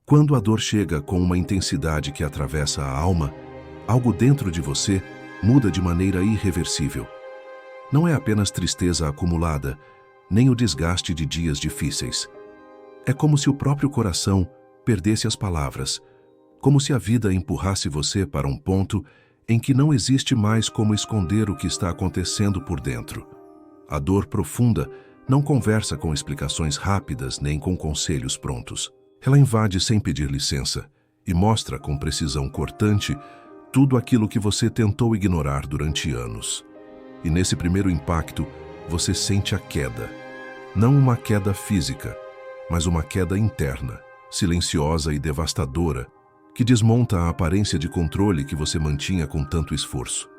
Quando a dor chega com uma intensidade que atravessa a alma, algo dentro de você muda de maneira irreversível. Não é apenas tristeza acumulada, nem o desgaste de dias difíceis. É como se o próprio coração perdesse as palavras, como se a vida empurrasse você para um ponto em que não existe mais como esconder o que está acontecendo por dentro. A dor profunda não conversa com explicações rápidas nem com conselhos prontos. Ela invade sem pedir licença e mostra com precisão cortante tudo aquilo que você tentou ignorar durante anos. E nesse primeiro impacto, você sente a queda. Não uma queda física, mas uma queda interna, silenciosa e devastadora, que desmonta a aparência de controle que você mantinha com tanto esforço.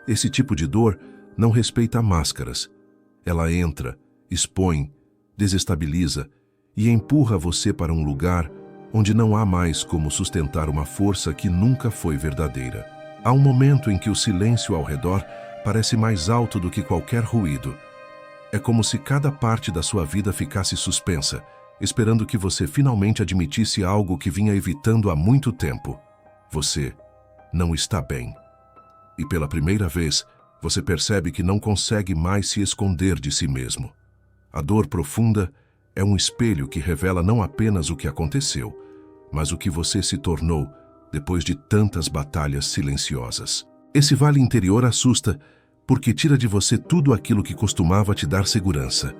Esse tipo de dor não respeita máscaras. Ela entra, expõe, desestabiliza e empurra você para um lugar onde não há mais como sustentar uma força que nunca foi verdadeira. Há um momento em que o silêncio ao redor parece mais alto do que qualquer ruído. É como se cada parte da sua vida ficasse suspensa, esperando que você finalmente admitisse algo que vinha evitando há muito tempo. Você não está bem. E pela primeira vez, você percebe que não consegue mais se esconder de si mesmo. A dor profunda é um espelho que revela não apenas o que aconteceu, mas o que você se tornou depois de tantas batalhas silenciosas. Esse vale interior assusta porque tira de você tudo aquilo que costumava te dar segurança.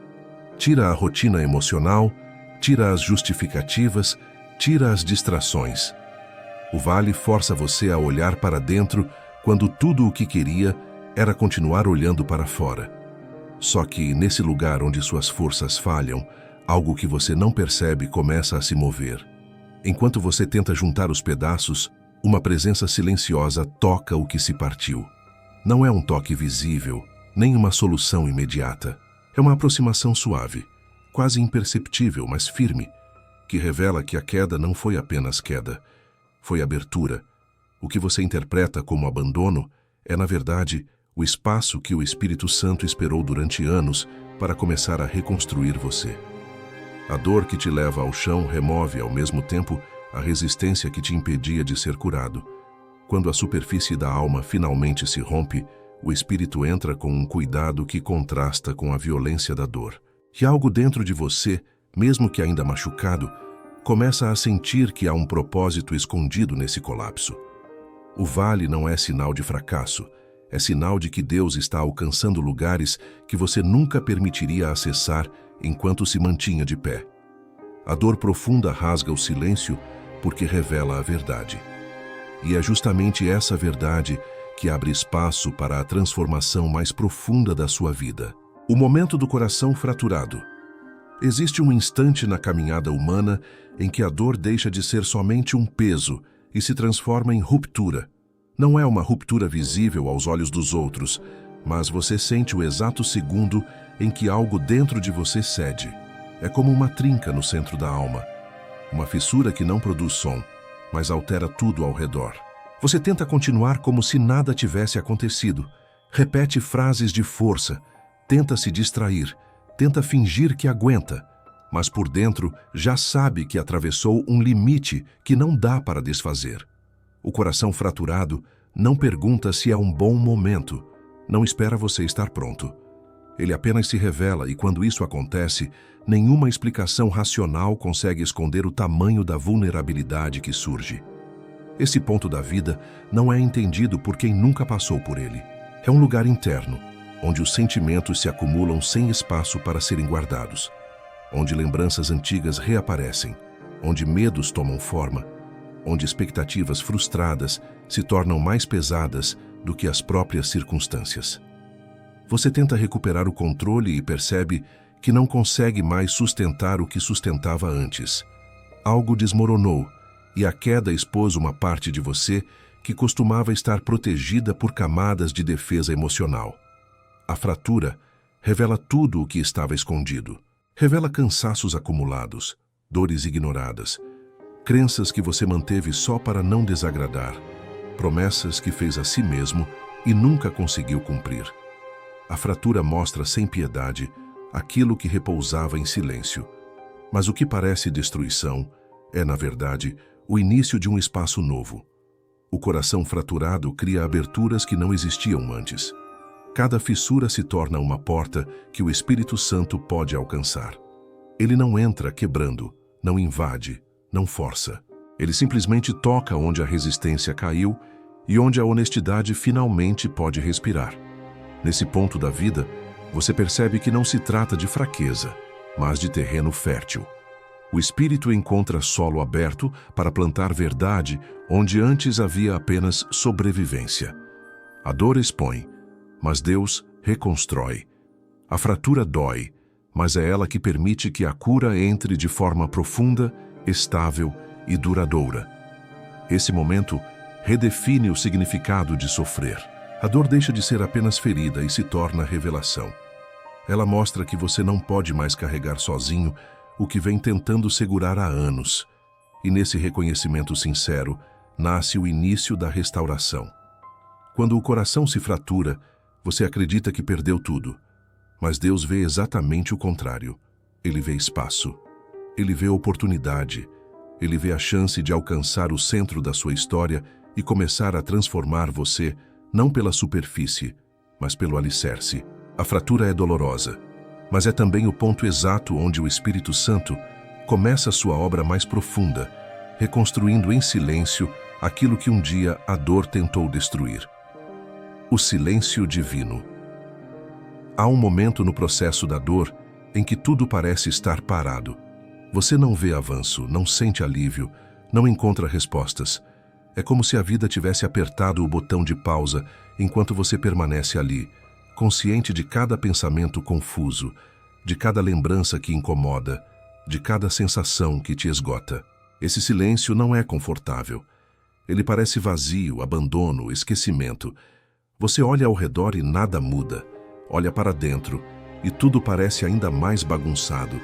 Tira a rotina emocional, tira as justificativas, tira as distrações. O vale força você a olhar para dentro quando tudo o que queria era continuar olhando para fora. Só que nesse lugar onde suas forças falham, algo que você não percebe começa a se mover. Enquanto você tenta juntar os pedaços, uma presença silenciosa toca o que se partiu. Não é um toque visível, nem uma solução imediata. É uma aproximação suave, quase imperceptível, mas firme, que revela que a queda não foi apenas queda, foi abertura. O que você interpreta como abandono é, na verdade, o espaço que o Espírito Santo esperou durante anos para começar a reconstruir você. A dor que te leva ao chão remove, ao mesmo tempo, a resistência que te impedia de ser curado. Quando a superfície da alma finalmente se rompe, o espírito entra com um cuidado que contrasta com a violência da dor. E algo dentro de você, mesmo que ainda machucado, começa a sentir que há um propósito escondido nesse colapso. O vale não é sinal de fracasso, é sinal de que Deus está alcançando lugares que você nunca permitiria acessar enquanto se mantinha de pé. A dor profunda rasga o silêncio porque revela a verdade. E é justamente essa verdade que abre espaço para a transformação mais profunda da sua vida. O momento do coração fraturado. Existe um instante na caminhada humana em que a dor deixa de ser somente um peso e se transforma em ruptura. Não é uma ruptura visível aos olhos dos outros, mas você sente o exato segundo em que algo dentro de você cede. É como uma trinca no centro da alma. Uma fissura que não produz som, mas altera tudo ao redor. Você tenta continuar como se nada tivesse acontecido. Repete frases de força, tenta se distrair, tenta fingir que aguenta, mas por dentro já sabe que atravessou um limite que não dá para desfazer. O coração fraturado não pergunta se é um bom momento, não espera você estar pronto. Ele apenas se revela e quando isso acontece, nenhuma explicação racional consegue esconder o tamanho da vulnerabilidade que surge. Esse ponto da vida não é entendido por quem nunca passou por ele. É um lugar interno, onde os sentimentos se acumulam sem espaço para serem guardados, onde lembranças antigas reaparecem, onde medos tomam forma, onde expectativas frustradas se tornam mais pesadas do que as próprias circunstâncias. Você tenta recuperar o controle e percebe que não consegue mais sustentar o que sustentava antes. Algo desmoronou e a queda expôs uma parte de você que costumava estar protegida por camadas de defesa emocional. A fratura revela tudo o que estava escondido. Revela cansaços acumulados, dores ignoradas, crenças que você manteve só para não desagradar, promessas que fez a si mesmo e nunca conseguiu cumprir. A fratura mostra sem piedade aquilo que repousava em silêncio, mas o que parece destruição é, na verdade, o início de um espaço novo. O coração fraturado cria aberturas que não existiam antes. Cada fissura se torna uma porta que o Espírito Santo pode alcançar. Ele não entra quebrando, não invade, não força. Ele simplesmente toca onde a resistência caiu e onde a honestidade finalmente pode respirar. Nesse ponto da vida, você percebe que não se trata de fraqueza, mas de terreno fértil. O Espírito encontra solo aberto para plantar verdade onde antes havia apenas sobrevivência. A dor expõe, mas Deus reconstrói. A fratura dói, mas é ela que permite que a cura entre de forma profunda, estável e duradoura. Esse momento redefine o significado de sofrer. A dor deixa de ser apenas ferida e se torna revelação. Ela mostra que você não pode mais carregar sozinho o que vem tentando segurar há anos. E nesse reconhecimento sincero, nasce o início da restauração. Quando o coração se fratura, você acredita que perdeu tudo. Mas Deus vê exatamente o contrário. Ele vê espaço. Ele vê oportunidade. Ele vê a chance de alcançar o centro da sua história e começar a transformar você, não pela superfície, mas pelo alicerce. A fratura é dolorosa, mas é também o ponto exato onde o Espírito Santo começa sua obra mais profunda, reconstruindo em silêncio aquilo que um dia a dor tentou destruir. O silêncio divino. Há um momento no processo da dor em que tudo parece estar parado. Você não vê avanço, não sente alívio, não encontra respostas. É como se a vida tivesse apertado o botão de pausa enquanto você permanece ali, consciente de cada pensamento confuso, de cada lembrança que incomoda, de cada sensação que te esgota. Esse silêncio não é confortável. Ele parece vazio, abandono, esquecimento. Você olha ao redor e nada muda. Olha para dentro e tudo parece ainda mais bagunçado.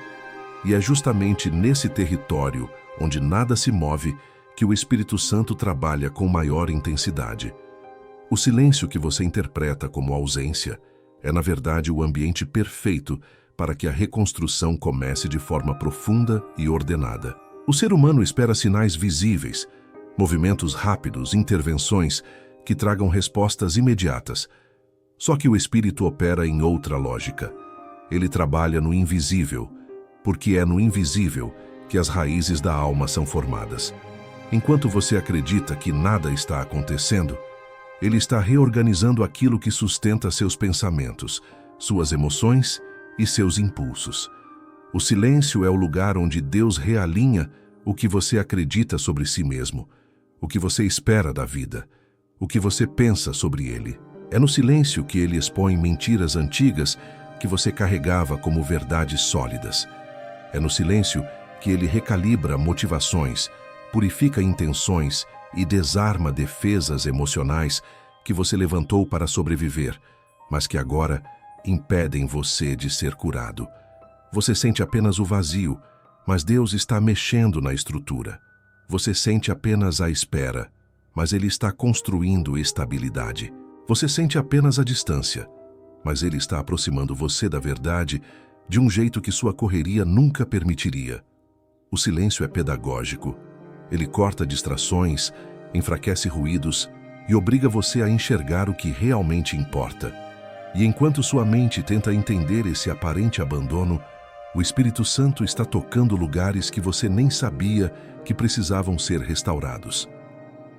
E é justamente nesse território, onde nada se move, que o Espírito Santo trabalha com maior intensidade. O silêncio que você interpreta como ausência é, na verdade, o ambiente perfeito para que a reconstrução comece de forma profunda e ordenada. O ser humano espera sinais visíveis, movimentos rápidos, intervenções que tragam respostas imediatas. Só que o Espírito opera em outra lógica. Ele trabalha no invisível, porque é no invisível que as raízes da alma são formadas. Enquanto você acredita que nada está acontecendo, ele está reorganizando aquilo que sustenta seus pensamentos, suas emoções e seus impulsos. O silêncio é o lugar onde Deus realinha o que você acredita sobre si mesmo, o que você espera da vida, o que você pensa sobre ele. É no silêncio que ele expõe mentiras antigas que você carregava como verdades sólidas. É no silêncio que ele recalibra motivações, purifica intenções e desarma defesas emocionais que você levantou para sobreviver, mas que agora impedem você de ser curado. Você sente apenas o vazio, mas Deus está mexendo na estrutura. Você sente apenas a espera, mas Ele está construindo estabilidade. Você sente apenas a distância, mas Ele está aproximando você da verdade de um jeito que sua correria nunca permitiria. O silêncio é pedagógico. Ele corta distrações, enfraquece ruídos e obriga você a enxergar o que realmente importa. E enquanto sua mente tenta entender esse aparente abandono, o Espírito Santo está tocando lugares que você nem sabia que precisavam ser restaurados.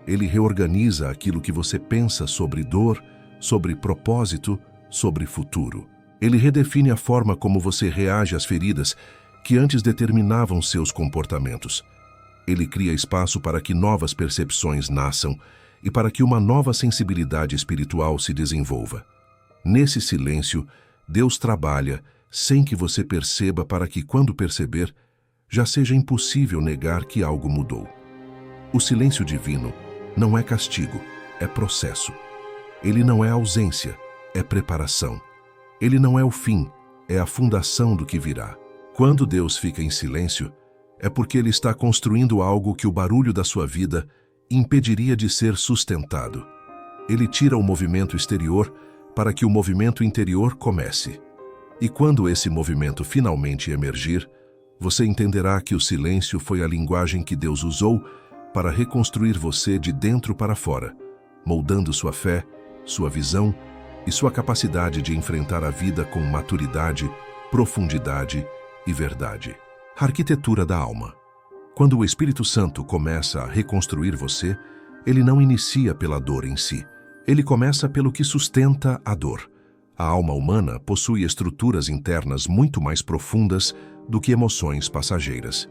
Ele reorganiza aquilo que você pensa sobre dor, sobre propósito, sobre futuro. Ele redefine a forma como você reage às feridas que antes determinavam seus comportamentos. Ele cria espaço para que novas percepções nasçam e para que uma nova sensibilidade espiritual se desenvolva. Nesse silêncio, Deus trabalha sem que você perceba, para que, quando perceber, já seja impossível negar que algo mudou. O silêncio divino não é castigo, é processo. Ele não é ausência, é preparação. Ele não é o fim, é a fundação do que virá. Quando Deus fica em silêncio, é porque Ele está construindo algo que o barulho da sua vida impediria de ser sustentado. Ele tira o movimento exterior para que o movimento interior comece. E quando esse movimento finalmente emergir, Você entenderá que o silêncio foi a linguagem que Deus usou para reconstruir você de dentro para fora, moldando sua fé, sua visão e sua capacidade de enfrentar a vida com maturidade, profundidade e verdade. A arquitetura da alma. Quando o Espírito Santo começa a reconstruir você, ele não inicia pela dor em si. Ele começa pelo que sustenta a dor. A alma humana possui estruturas internas muito mais profundas do que emoções passageiras.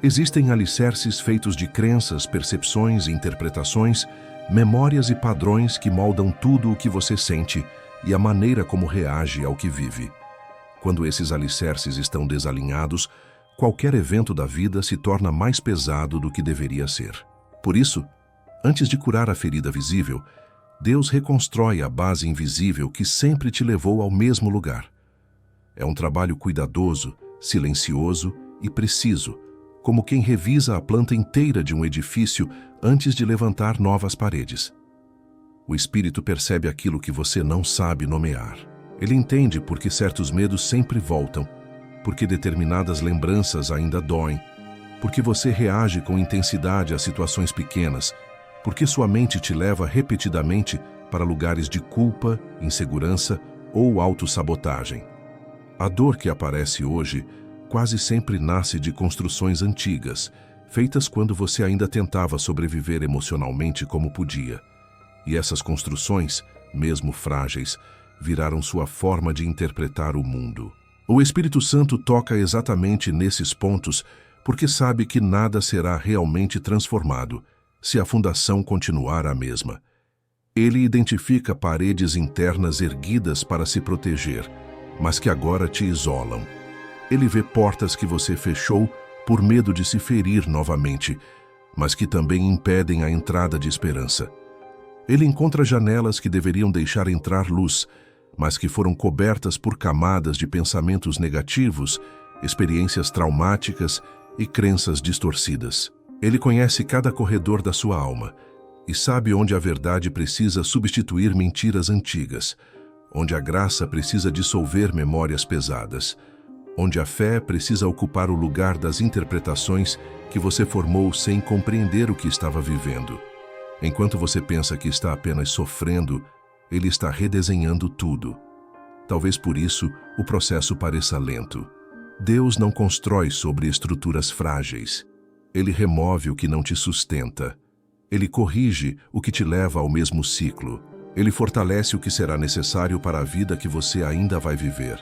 Existem alicerces feitos de crenças, percepções, interpretações, memórias e padrões que moldam tudo o que você sente e a maneira como reage ao que vive. Quando esses alicerces estão desalinhados, qualquer evento da vida se torna mais pesado do que deveria ser. Por isso, antes de curar a ferida visível, Deus reconstrói a base invisível que sempre te levou ao mesmo lugar. É um trabalho cuidadoso, silencioso e preciso, como quem revisa a planta inteira de um edifício antes de levantar novas paredes. O Espírito percebe aquilo que você não sabe nomear. Ele entende por que certos medos sempre voltam, porque determinadas lembranças ainda doem, porque você reage com intensidade a situações pequenas, porque sua mente te leva repetidamente para lugares de culpa, insegurança ou autossabotagem. A dor que aparece hoje quase sempre nasce de construções antigas, feitas quando você ainda tentava sobreviver emocionalmente como podia. E essas construções, mesmo frágeis, viraram sua forma de interpretar o mundo. O Espírito Santo toca exatamente nesses pontos porque sabe que nada será realmente transformado se a fundação continuar a mesma. Ele identifica paredes internas erguidas para se proteger, mas que agora te isolam. Ele vê portas que você fechou por medo de se ferir novamente, mas que também impedem a entrada de esperança. Ele encontra janelas que deveriam deixar entrar luz, mas que foram cobertas por camadas de pensamentos negativos, experiências traumáticas e crenças distorcidas. Ele conhece cada corredor da sua alma e sabe onde a verdade precisa substituir mentiras antigas, onde a graça precisa dissolver memórias pesadas, onde a fé precisa ocupar o lugar das interpretações que você formou sem compreender o que estava vivendo. Enquanto você pensa que está apenas sofrendo, ele está redesenhando tudo. Talvez por isso o processo pareça lento. Deus não constrói sobre estruturas frágeis. Ele remove o que não te sustenta. Ele corrige o que te leva ao mesmo ciclo. Ele fortalece o que será necessário para a vida que você ainda vai viver.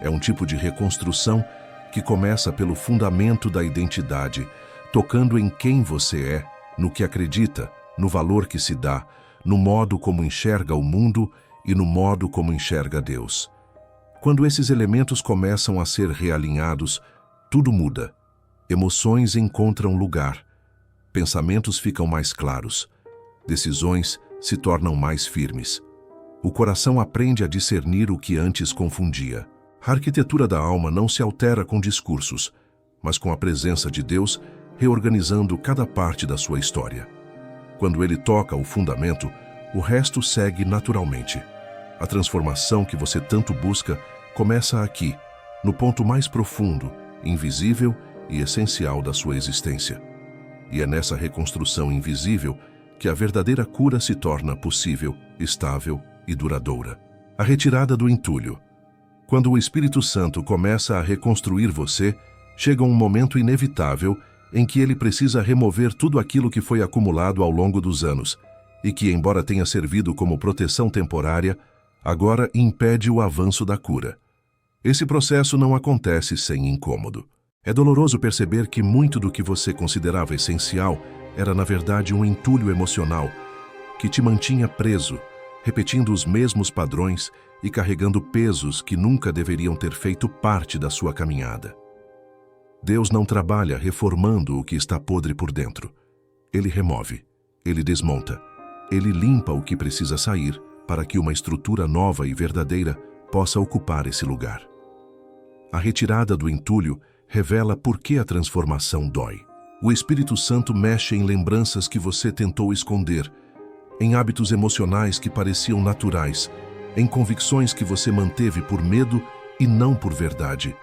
É um tipo de reconstrução que começa pelo fundamento da identidade, tocando em quem você é, no que acredita, no valor que se dá, no modo como enxerga o mundo e no modo como enxerga Deus. Quando esses elementos começam a ser realinhados, tudo muda. Emoções encontram lugar, pensamentos ficam mais claros, decisões se tornam mais firmes. O coração aprende a discernir o que antes confundia. A arquitetura da alma não se altera com discursos, mas com a presença de Deus reorganizando cada parte da sua história. Quando ele toca o fundamento, o resto segue naturalmente. A transformação que você tanto busca começa aqui, no ponto mais profundo, invisível e essencial da sua existência. E é nessa reconstrução invisível que a verdadeira cura se torna possível, estável e duradoura. A retirada do entulho. Quando o Espírito Santo começa a reconstruir você, chega um momento inevitável em que ele precisa remover tudo aquilo que foi acumulado ao longo dos anos e que, embora tenha servido como proteção temporária, agora impede o avanço da cura. Esse processo não acontece sem incômodo. É doloroso perceber que muito do que você considerava essencial era, na verdade, um entulho emocional que te mantinha preso, repetindo os mesmos padrões e carregando pesos que nunca deveriam ter feito parte da sua caminhada. Deus não trabalha reformando o que está podre por dentro. Ele remove, ele desmonta, ele limpa o que precisa sair para que uma estrutura nova e verdadeira possa ocupar esse lugar. A retirada do entulho revela por que a transformação dói. O Espírito Santo mexe em lembranças que você tentou esconder, em hábitos emocionais que pareciam naturais, em convicções que você manteve por medo e não por verdade.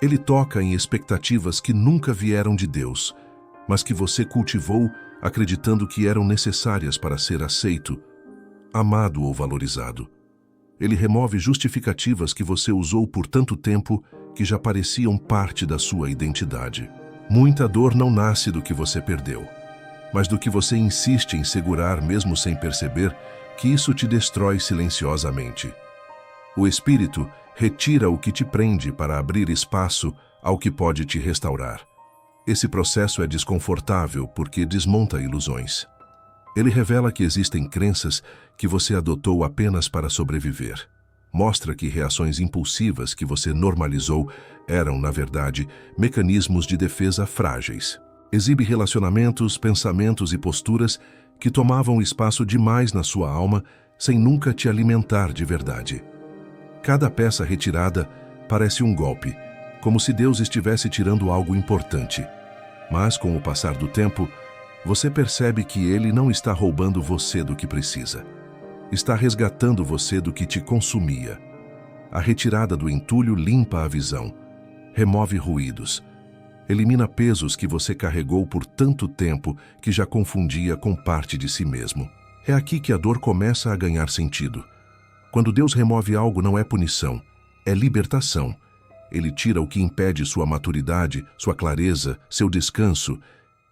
Ele toca em expectativas que nunca vieram de Deus, mas que você cultivou acreditando que eram necessárias para ser aceito, amado ou valorizado. Ele remove justificativas que você usou por tanto tempo que já pareciam parte da sua identidade. Muita dor não nasce do que você perdeu, mas do que você insiste em segurar mesmo sem perceber que isso te destrói silenciosamente. O Espírito retira o que te prende para abrir espaço ao que pode te restaurar. Esse processo é desconfortável porque desmonta ilusões. Ele revela que existem crenças que você adotou apenas para sobreviver. Mostra que reações impulsivas que você normalizou eram, na verdade, mecanismos de defesa frágeis. Exibe relacionamentos, pensamentos e posturas que tomavam espaço demais na sua alma sem nunca te alimentar de verdade. Cada peça retirada parece um golpe, como se Deus estivesse tirando algo importante. Mas, com o passar do tempo, você percebe que Ele não está roubando você do que precisa. Está resgatando você do que te consumia. A retirada do entulho limpa a visão, remove ruídos, elimina pesos que você carregou por tanto tempo que já confundia com parte de si mesmo. É aqui que a dor começa a ganhar sentido. Quando Deus remove algo, não é punição, é libertação. Ele tira o que impede sua maturidade, sua clareza, seu descanso.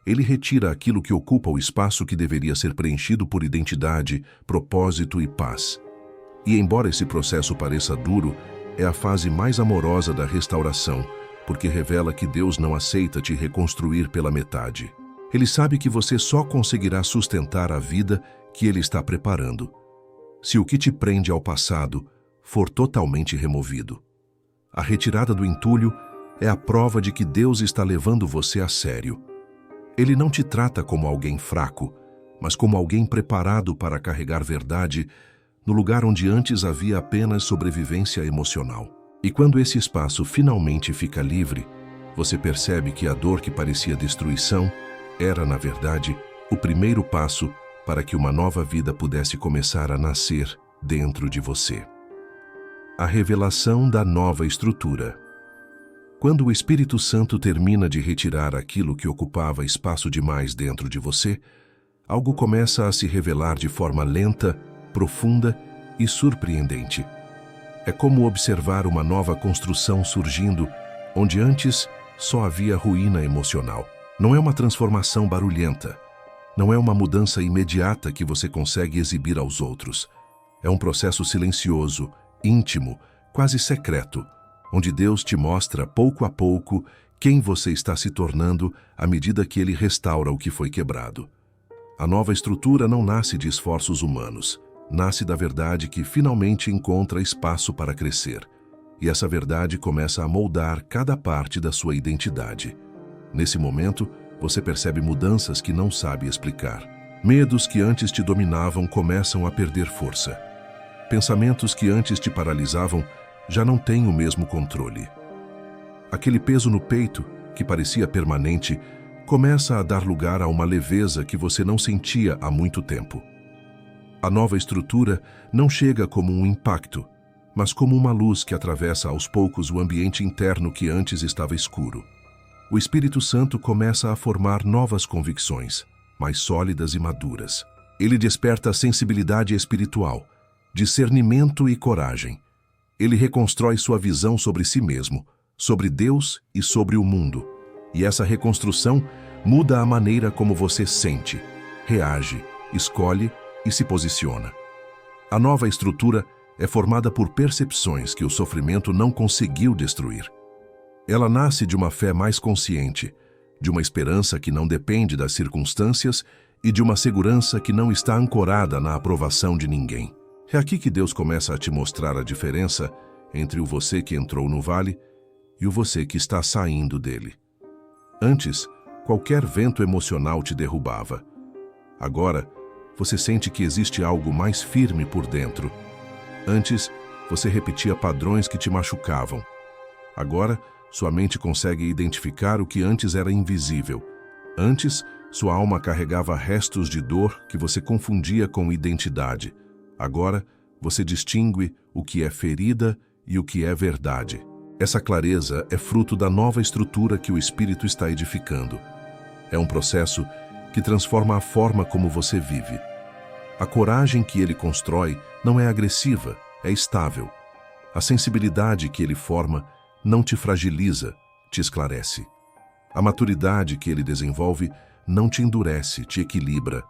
Ele retira aquilo que ocupa o espaço que deveria ser preenchido por identidade, propósito e paz. E embora esse processo pareça duro, é a fase mais amorosa da restauração, porque revela que Deus não aceita te reconstruir pela metade. Ele sabe que você só conseguirá sustentar a vida que Ele está preparando se o que te prende ao passado for totalmente removido. A retirada do entulho é a prova de que Deus está levando você a sério. Ele não te trata como alguém fraco, mas como alguém preparado para carregar verdade no lugar onde antes havia apenas sobrevivência emocional. E quando esse espaço finalmente fica livre, você percebe que a dor que parecia destruição era, na verdade, o primeiro passo para que uma nova vida pudesse começar a nascer dentro de você. A revelação da nova estrutura. Quando o Espírito Santo termina de retirar aquilo que ocupava espaço demais dentro de você, algo começa a se revelar de forma lenta, profunda e surpreendente. É como observar uma nova construção surgindo, onde antes só havia ruína emocional. Não é uma transformação barulhenta. Não é uma mudança imediata que você consegue exibir aos outros. É um processo silencioso, íntimo, quase secreto, onde Deus te mostra pouco a pouco quem você está se tornando à medida que Ele restaura o que foi quebrado. A nova estrutura não nasce de esforços humanos, nasce da verdade que finalmente encontra espaço para crescer. E essa verdade começa a moldar cada parte da sua identidade. Nesse momento, você percebe mudanças que não sabe explicar. Medos que antes te dominavam começam a perder força. Pensamentos que antes te paralisavam já não têm o mesmo controle. Aquele peso no peito, que parecia permanente, começa a dar lugar a uma leveza que você não sentia há muito tempo. A nova estrutura não chega como um impacto, mas como uma luz que atravessa aos poucos o ambiente interno que antes estava escuro. O Espírito Santo começa a formar novas convicções, mais sólidas e maduras. Ele desperta a sensibilidade espiritual, discernimento e coragem. Ele reconstrói sua visão sobre si mesmo, sobre Deus e sobre o mundo. E essa reconstrução muda a maneira como você sente, reage, escolhe e se posiciona. A nova estrutura é formada por percepções que o sofrimento não conseguiu destruir. Ela nasce de uma fé mais consciente, de uma esperança que não depende das circunstâncias e de uma segurança que não está ancorada na aprovação de ninguém. É aqui que Deus começa a te mostrar a diferença entre o você que entrou no vale e o você que está saindo dele. Antes, qualquer vento emocional te derrubava. Agora, você sente que existe algo mais firme por dentro. Antes, você repetia padrões que te machucavam. Agora, sua mente consegue identificar o que antes era invisível. Antes, sua alma carregava restos de dor que você confundia com identidade. Agora, você distingue o que é ferida e o que é verdade. Essa clareza é fruto da nova estrutura que o Espírito está edificando. É um processo que transforma a forma como você vive. A coragem que ele constrói não é agressiva, é estável. A sensibilidade que ele forma não te fragiliza, te esclarece. A maturidade que ele desenvolve não te endurece, te equilibra.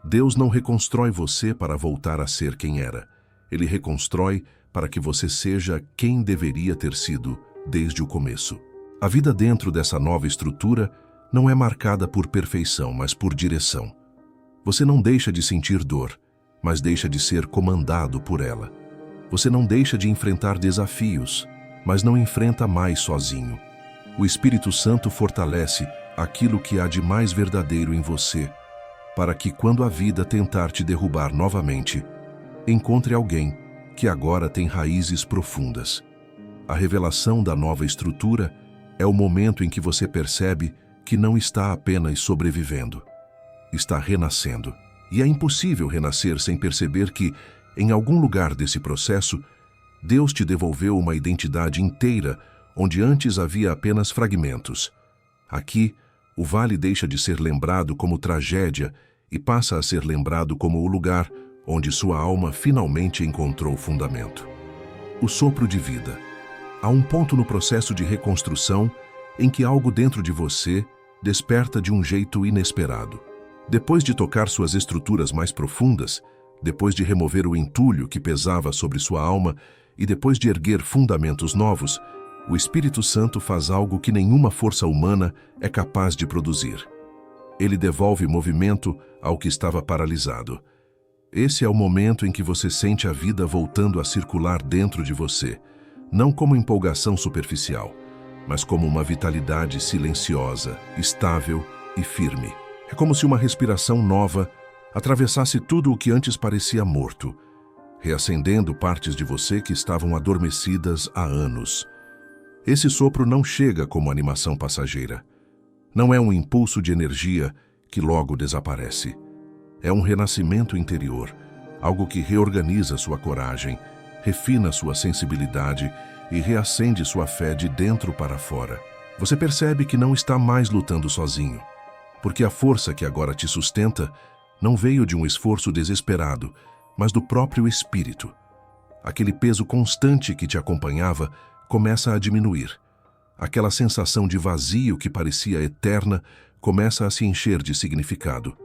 Deus não reconstrói você para voltar a ser quem era. Ele reconstrói para que você seja quem deveria ter sido desde o começo. A vida dentro dessa nova estrutura não é marcada por perfeição, mas por direção. Você não deixa de sentir dor, mas deixa de ser comandado por ela. Você não deixa de enfrentar desafios, mas não enfrenta mais sozinho. O Espírito Santo fortalece aquilo que há de mais verdadeiro em você, para que quando a vida tentar te derrubar novamente, encontre alguém que agora tem raízes profundas. A revelação da nova estrutura é o momento em que você percebe que não está apenas sobrevivendo, está renascendo. E é impossível renascer sem perceber que, em algum lugar desse processo, Deus te devolveu uma identidade inteira, onde antes havia apenas fragmentos. Aqui, o vale deixa de ser lembrado como tragédia e passa a ser lembrado como o lugar onde sua alma finalmente encontrou fundamento. O sopro de vida. Há um ponto no processo de reconstrução em que algo dentro de você desperta de um jeito inesperado. Depois de tocar suas estruturas mais profundas, depois de remover o entulho que pesava sobre sua alma e depois de erguer fundamentos novos, o Espírito Santo faz algo que nenhuma força humana é capaz de produzir. Ele devolve movimento ao que estava paralisado. Esse é o momento em que você sente a vida voltando a circular dentro de você, não como empolgação superficial, mas como uma vitalidade silenciosa, estável e firme. É como se uma respiração nova atravessasse tudo o que antes parecia morto, reacendendo partes de você que estavam adormecidas há anos. Esse sopro não chega como animação passageira. Não é um impulso de energia que logo desaparece. É um renascimento interior, algo que reorganiza sua coragem, refina sua sensibilidade e reacende sua fé de dentro para fora. Você percebe que não está mais lutando sozinho, porque a força que agora te sustenta não veio de um esforço desesperado, mas do próprio Espírito. Aquele peso constante que te acompanhava começa a diminuir. Aquela sensação de vazio que parecia eterna começa a se encher de significado.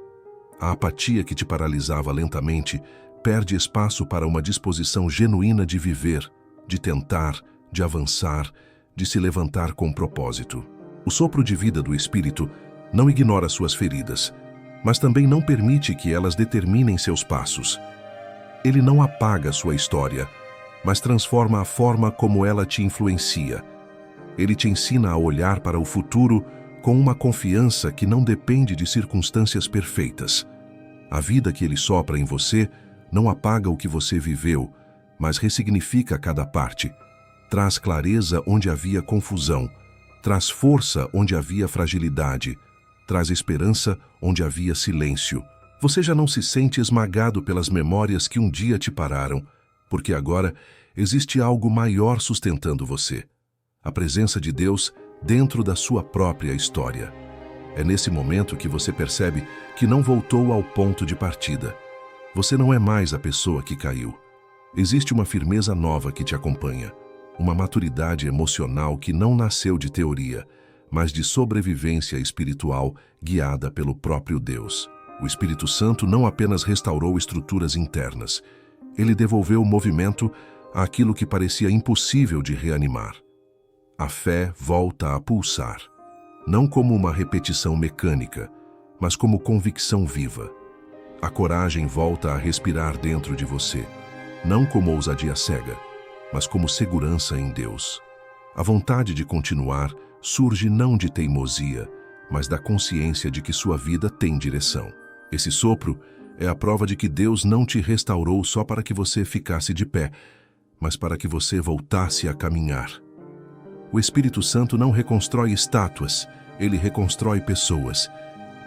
A apatia que te paralisava lentamente perde espaço para uma disposição genuína de viver, de tentar, de avançar, de se levantar com propósito. O sopro de vida do Espírito não ignora suas feridas, mas também não permite que elas determinem seus passos. Ele não apaga sua história, mas transforma a forma como ela te influencia. Ele te ensina a olhar para o futuro com uma confiança que não depende de circunstâncias perfeitas. A vida que ele sopra em você não apaga o que você viveu, mas ressignifica cada parte. Traz clareza onde havia confusão, traz força onde havia fragilidade, traz esperança onde havia silêncio. Você já não se sente esmagado pelas memórias que um dia te pararam, porque agora existe algo maior sustentando você. A presença de Deus dentro da sua própria história. É nesse momento que você percebe que não voltou ao ponto de partida. Você não é mais a pessoa que caiu. Existe uma firmeza nova que te acompanha, uma maturidade emocional que não nasceu de teoria, mas de sobrevivência espiritual guiada pelo próprio Deus. O Espírito Santo não apenas restaurou estruturas internas, ele devolveu movimento àquilo que parecia impossível de reanimar. A fé volta a pulsar, não como uma repetição mecânica, mas como convicção viva. A coragem volta a respirar dentro de você, não como ousadia cega, mas como segurança em Deus. A vontade de continuar surge não de teimosia, mas da consciência de que sua vida tem direção. Esse sopro é a prova de que Deus não te restaurou só para que você ficasse de pé, mas para que você voltasse a caminhar. O Espírito Santo não reconstrói estátuas, ele reconstrói pessoas.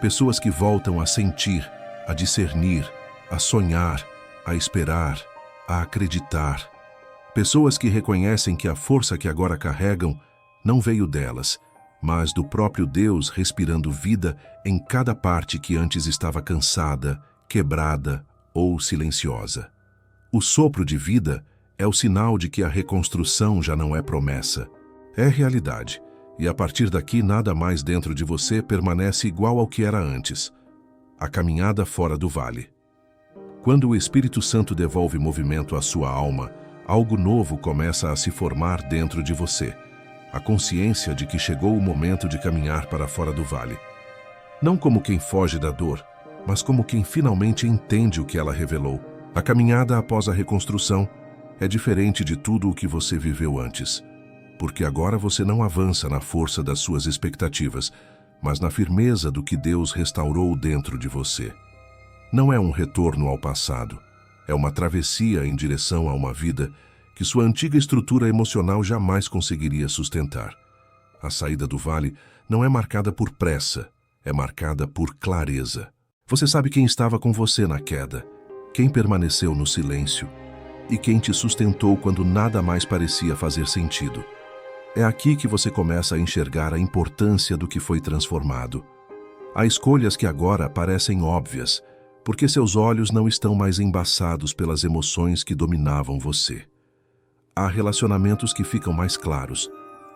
Pessoas que voltam a sentir, a discernir, a sonhar, a esperar, a acreditar. Pessoas que reconhecem que a força que agora carregam não veio delas, mas do próprio Deus respirando vida em cada parte que antes estava cansada, quebrada ou silenciosa. O sopro de vida é o sinal de que a reconstrução já não é promessa, é realidade, e a partir daqui nada mais dentro de você permanece igual ao que era antes. A caminhada fora do vale. Quando o Espírito Santo devolve movimento à sua alma, algo novo começa a se formar dentro de você. A consciência de que chegou o momento de caminhar para fora do vale. Não como quem foge da dor, mas como quem finalmente entende o que ela revelou. A caminhada após a reconstrução é diferente de tudo o que você viveu antes, porque agora você não avança na força das suas expectativas, mas na firmeza do que Deus restaurou dentro de você. Não é um retorno ao passado, é uma travessia em direção a uma vida que sua antiga estrutura emocional jamais conseguiria sustentar. A saída do vale não é marcada por pressa, é marcada por clareza. Você sabe quem estava com você na queda, quem permaneceu no silêncio e quem te sustentou quando nada mais parecia fazer sentido. É aqui que você começa a enxergar a importância do que foi transformado. Há escolhas que agora parecem óbvias, porque seus olhos não estão mais embaçados pelas emoções que dominavam você. Há relacionamentos que ficam mais claros,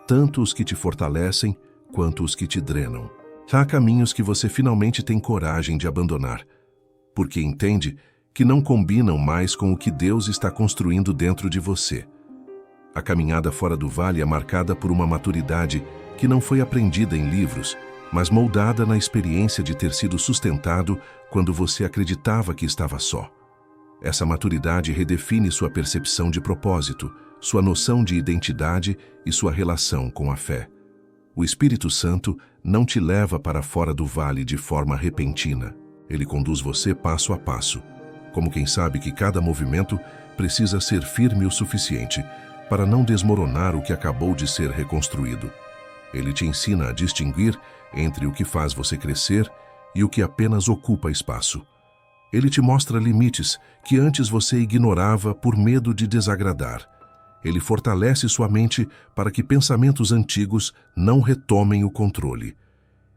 tanto os que te fortalecem quanto os que te drenam. Há caminhos que você finalmente tem coragem de abandonar, porque entende que não combinam mais com o que Deus está construindo dentro de você. A caminhada fora do vale é marcada por uma maturidade que não foi aprendida em livros, mas moldada na experiência de ter sido sustentado quando você acreditava que estava só. Essa maturidade redefine sua percepção de propósito, sua noção de identidade e sua relação com a fé. O Espírito Santo não te leva para fora do vale de forma repentina. Ele conduz você passo a passo, como quem sabe que cada movimento precisa ser firme o suficiente para não desmoronar o que acabou de ser reconstruído. Ele te ensina a distinguir entre o que faz você crescer e o que apenas ocupa espaço. Ele te mostra limites que antes você ignorava por medo de desagradar. Ele fortalece sua mente para que pensamentos antigos não retomem o controle.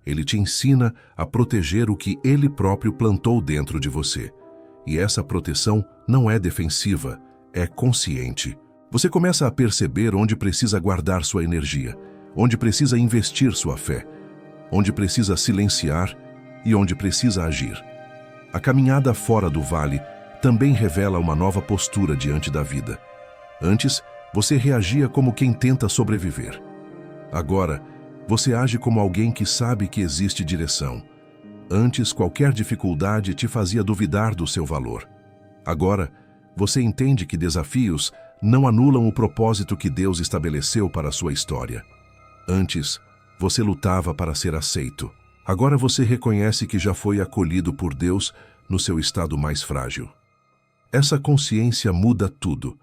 Ele te ensina a proteger o que ele próprio plantou dentro de você. E essa proteção não é defensiva, é consciente. Você começa a perceber onde precisa guardar sua energia, onde precisa investir sua fé, onde precisa silenciar e onde precisa agir. A caminhada fora do vale também revela uma nova postura diante da vida. Antes, você reagia como quem tenta sobreviver. Agora, você age como alguém que sabe que existe direção. Antes, qualquer dificuldade te fazia duvidar do seu valor. Agora, você entende que desafios não anulam o propósito que Deus estabeleceu para a sua história. Antes, você lutava para ser aceito. Agora você reconhece que já foi acolhido por Deus no seu estado mais frágil. Essa consciência muda tudo.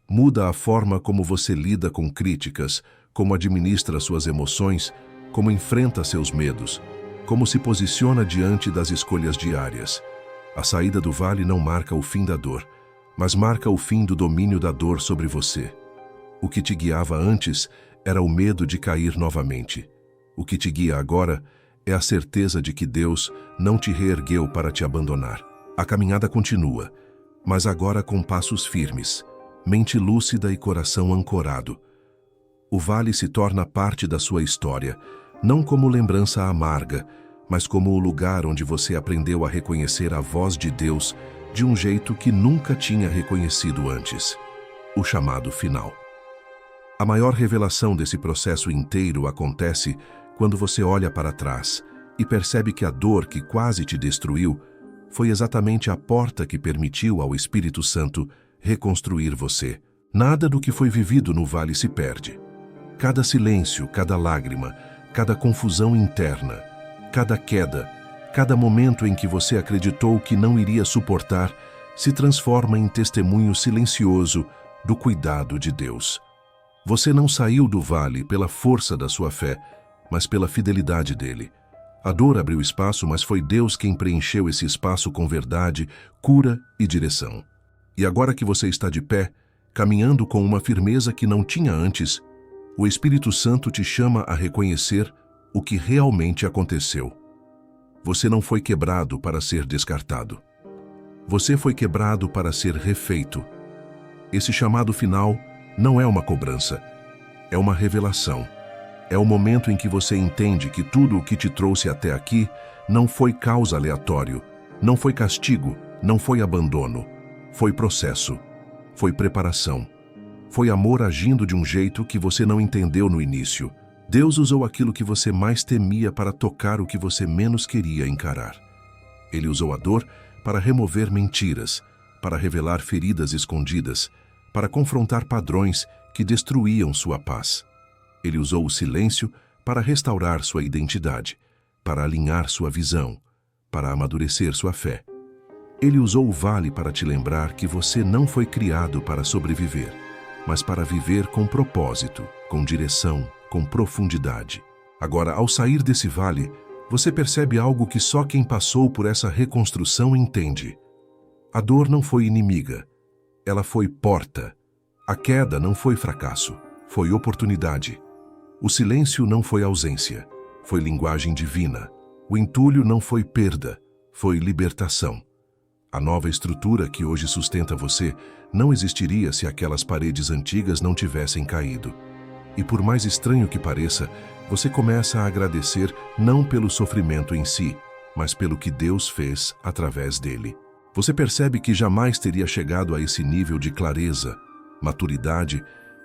Muda a forma como você lida com críticas, como administra suas emoções, como enfrenta seus medos, como se posiciona diante das escolhas diárias. A saída do vale não marca o fim da dor, mas marca o fim do domínio da dor sobre você. O que te guiava antes era o medo de cair novamente. O que te guia agora é a certeza de que Deus não te reergueu para te abandonar. A caminhada continua, mas agora com passos firmes, mente lúcida e coração ancorado. O vale se torna parte da sua história, não como lembrança amarga, mas como o lugar onde você aprendeu a reconhecer a voz de Deus de um jeito que nunca tinha reconhecido antes. O chamado final. A maior revelação desse processo inteiro acontece quando você olha para trás e percebe que a dor que quase te destruiu foi exatamente a porta que permitiu ao Espírito Santo reconstruir você. Nada do que foi vivido no vale se perde. Cada silêncio, cada lágrima, cada confusão interna, cada queda, cada momento em que você acreditou que não iria suportar, se transforma em testemunho silencioso do cuidado de Deus. Você não saiu do vale pela força da sua fé, mas pela fidelidade dele. A dor abriu espaço, mas foi Deus quem preencheu esse espaço com verdade, cura e direção. E agora que você está de pé, caminhando com uma firmeza que não tinha antes, o Espírito Santo te chama a reconhecer o que realmente aconteceu. Você não foi quebrado para ser descartado. Você foi quebrado para ser refeito. Esse chamado final não é uma cobrança, é uma revelação. É o momento em que você entende que tudo o que te trouxe até aqui não foi causa aleatório, não foi castigo, não foi abandono. Foi processo, foi preparação, foi amor agindo de um jeito que você não entendeu no início. Deus usou aquilo que você mais temia para tocar o que você menos queria encarar. Ele usou a dor para remover mentiras, para revelar feridas escondidas, para confrontar padrões que destruíam sua paz. Ele usou o silêncio para restaurar sua identidade, para alinhar sua visão, para amadurecer sua fé. Ele usou o vale para te lembrar que você não foi criado para sobreviver, mas para viver com propósito, com direção, com profundidade. Agora, ao sair desse vale, você percebe algo que só quem passou por essa reconstrução entende. A dor não foi inimiga, ela foi porta. A queda não foi fracasso, foi oportunidade. O silêncio não foi ausência, foi linguagem divina. O entulho não foi perda, foi libertação. A nova estrutura que hoje sustenta você não existiria se aquelas paredes antigas não tivessem caído. E por mais estranho que pareça, você começa a agradecer não pelo sofrimento em si, mas pelo que Deus fez através dele. Você percebe que jamais teria chegado a esse nível de clareza, maturidade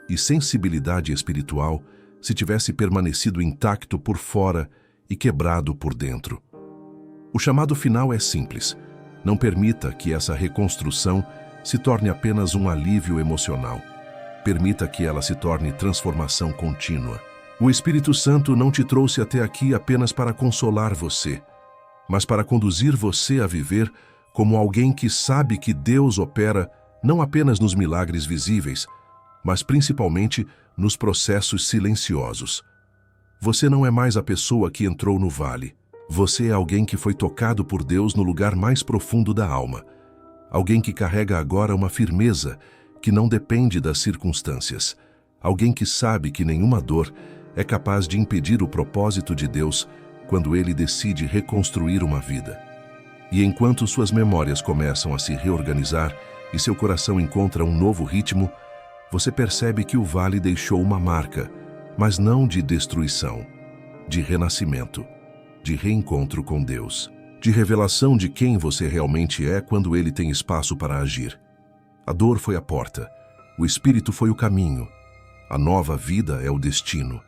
e sensibilidade espiritual se tivesse permanecido intacto por fora e quebrado por dentro. O chamado final é simples. Não permita que essa reconstrução se torne apenas um alívio emocional. Permita que ela se torne transformação contínua. O Espírito Santo não te trouxe até aqui apenas para consolar você, mas para conduzir você a viver como alguém que sabe que Deus opera não apenas nos milagres visíveis, mas principalmente nos processos silenciosos. Você não é mais a pessoa que entrou no vale. Você é alguém que foi tocado por Deus no lugar mais profundo da alma. Alguém que carrega agora uma firmeza que não depende das circunstâncias. Alguém que sabe que nenhuma dor é capaz de impedir o propósito de Deus quando Ele decide reconstruir uma vida. E enquanto suas memórias começam a se reorganizar e seu coração encontra um novo ritmo, você percebe que o vale deixou uma marca, mas não de destruição, de renascimento, de reencontro com Deus, de revelação de quem você realmente é quando Ele tem espaço para agir. A dor foi a porta, o Espírito foi o caminho, a nova vida é o destino.